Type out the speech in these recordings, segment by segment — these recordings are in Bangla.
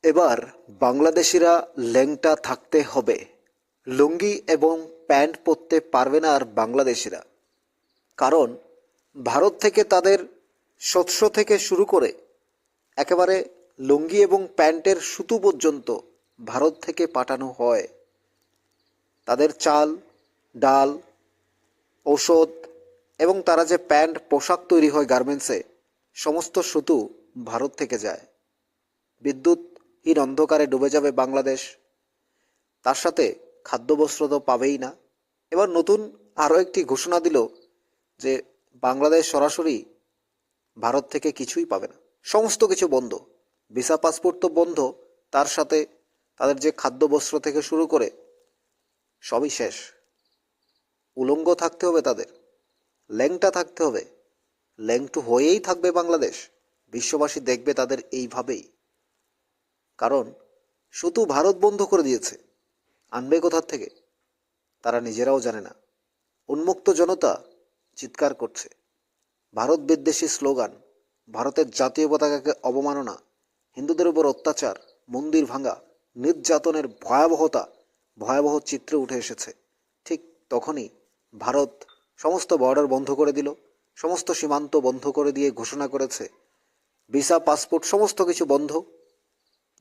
এবার বাংলাদেশিরা ল্যাংটা থাকতে হবে। লুঙ্গি এবং প্যান্ট পরতে পারবে না আর বাংলাদেশিরা। কারণ ভারত থেকে তাদের শস্য থেকে শুরু করে একেবারে লুঙ্গি এবং প্যান্টের সুতো পর্যন্ত ভারত থেকে পাঠানো হয়। তাদের চাল, ডাল, ঔষধ এবং তারা যে প্যান্ট পোশাক তৈরি হয় গার্মেন্টসে, সমস্ত সুতো ভারত থেকে যায়। বিদ্যুৎহীন অন্ধকারে ডুবে যাবে বাংলাদেশ। তার সাথে খাদ্যবস্ত্র তো পাবেই না। এবার নতুন আরও একটি ঘোষণা দিল যে বাংলাদেশ সরাসরি ভারত থেকে কিছুই পাবে না, সমস্ত কিছু বন্ধ। ভিসা পাসপোর্ট তো বন্ধ, তার সাথে তাদের যে খাদ্যবস্ত্র থেকে শুরু করে সবই শেষ। উলঙ্গ থাকতে হবে তাদের, ল্যাংটা থাকতে হবে, ল্যাংটু হয়েই থাকবে বাংলাদেশ। বিশ্ববাসী দেখবে তাদের এইভাবেই। কারণ শুধু ভারত বন্ধ করে দিয়েছে, আনবে কোথার থেকে তারা নিজেরাও জানে না। উন্মুক্ত জনতা চিৎকার করছে, ভারত বিদ্বেষী স্লোগান, ভারতের জাতীয় পতাকাকে অবমাননা, হিন্দুদের উপর অত্যাচার, মন্দির ভাঙা, নির্যাতনের ভয়াবহ চিত্র উঠে এসেছে। ঠিক তখনই ভারত সমস্ত বর্ডার বন্ধ করে দিল, সমস্ত সীমান্ত বন্ধ করে দিয়ে ঘোষণা করেছে ভিসা পাসপোর্ট সমস্ত কিছু বন্ধ।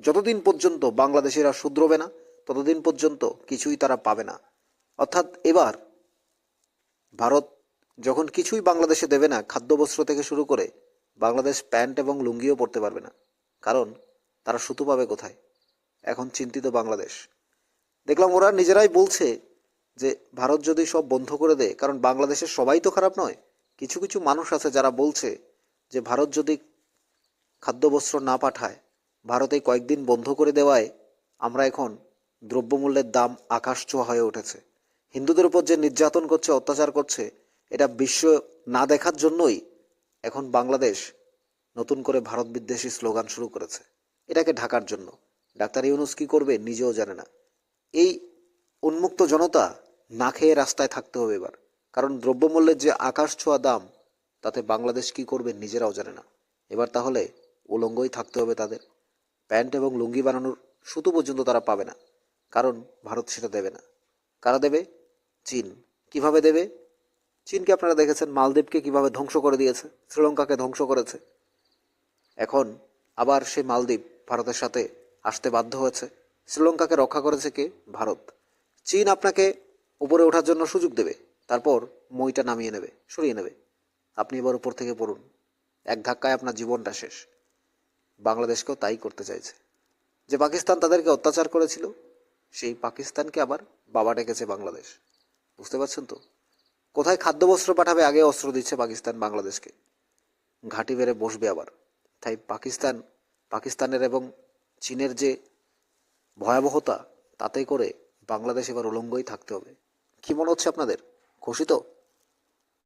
যতদিন পর্যন্ত বাংলাদেশিরা শুধরবে না, ততদিন পর্যন্ত কিছুই তারা পাবে না। অর্থাৎ এবার ভারত যখন কিছুই বাংলাদেশে দেবে না, খাদ্যবস্ত্র থেকে শুরু করে বাংলাদেশ প্যান্ট এবং লুঙ্গিও পরতে পারবে না। কারণ তারা সুতো পাবে কোথায়? এখন চিন্তিত বাংলাদেশ। দেখলাম ওরা নিজেরাই বলছে যে ভারত যদি সব বন্ধ করে দেয়, কারণ বাংলাদেশের সবাই তো খারাপ নয়, কিছু কিছু মানুষ আছে যারা বলছে যে ভারত যদি খাদ্যবস্ত্র না পাঠায়, ভারতে কয়েকদিন বন্ধ করে দেওয়ায় আমরা এখন দ্রব্যমূল্যের দাম আকাশ ছোঁয়া হয়ে উঠেছে। হিন্দুদের উপর যে নির্যাতন করছে, অত্যাচার করছে, এটা বিশ্ব না দেখার জন্যই এখন বাংলাদেশ নতুন করে ভারত বিদ্বেষী স্লোগান শুরু করেছে, এটাকে ঢাকার জন্য। ডাক্তার ইউনূস কী করবে নিজেও জানে না। এই উন্মুক্ত জনতা না খেয়ে রাস্তায় থাকতে হবে এবার। কারণ দ্রব্যমূল্যের যে আকাশ ছোঁয়া দাম, তাতে বাংলাদেশ কী করবে নিজেরাও জানে না। এবার তাহলে উলঙ্গই থাকতে হবে তাদের। প্যান্ট এবং লুঙ্গি বানানোর সুতো পর্যন্ত তারা পাবে না, কারণ ভারত সেটা দেবে না। কারা দেবে? চীন। কিভাবে দেবে? চীনকে আপনারা দেখেছেন, মালদ্বীপকে কিভাবে ধ্বংস করে দিয়েছে, শ্রীলঙ্কাকে ধ্বংস করেছে। এখন আবার সেই মালদ্বীপ ভারতের সাথে আসতে বাধ্য হয়েছে। শ্রীলঙ্কাকে রক্ষা করেছে কে? ভারত। চীন আপনাকে উপরে ওঠার জন্য সুযোগ দেবে, তারপর মইটা নামিয়ে নেবে, সরিয়ে নেবে। আপনি এবার উপর থেকে পড়ুন, এক ধাক্কায় আপনার জীবনটা শেষ। বাংলাদেশকেও তাই করতে চাইছে। যে পাকিস্তান তাদেরকে অত্যাচার করেছিল, সেই পাকিস্তানকে আবার বাবা ডেকেছে বাংলাদেশ। বুঝতে পারছেন তো? কোথায় খাদ্যবস্ত্র পাঠাবে, আগে অস্ত্র দিচ্ছে পাকিস্তান বাংলাদেশকে। ঘাঁটি বেড়ে বসবে আবার। তাই পাকিস্তানের এবং চীনের যে ভয়াবহতা, তাতে করে বাংলাদেশ এবার উলঙ্গই থাকতে হবে। কি মনে হচ্ছে আপনাদের? খুশি তো?